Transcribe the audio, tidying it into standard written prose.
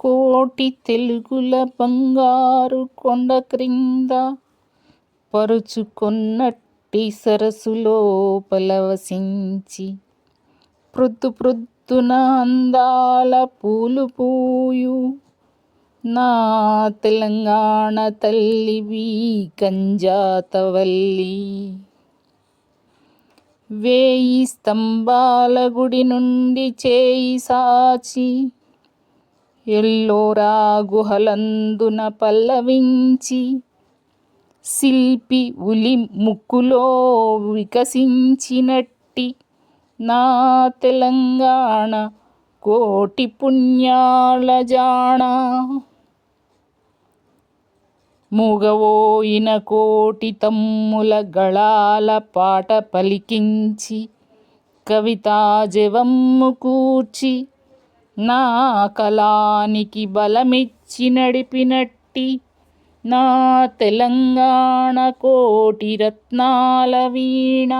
కోటి తెలుగుల బంగారు కొండ క్రింద పరుచుకొన్నట్టి సరస్సులో పలవసించి ప్రొద్దున అందాల పూలు పూయు నా తెలంగాణ తల్లివి కంజాతవల్లి. వేయి స్తంభాల గుడి నుండి చేయి సాచి ఎల్లోరా గుహలందున పల్లవించి శిల్పి ఉలి ముక్కులో వికసించినట్టి నా తెలంగాణ కోటి పుణ్యాల జాణ. మూగవోయిన కోటి తమ్ముల గళాల పాట పలికించి కవితా జవమ్ము కూర్చి నా కలానికి బలమిచ్చి నడిపినట్టి నా తెలంగాణ కోటి రత్నాల వీణ.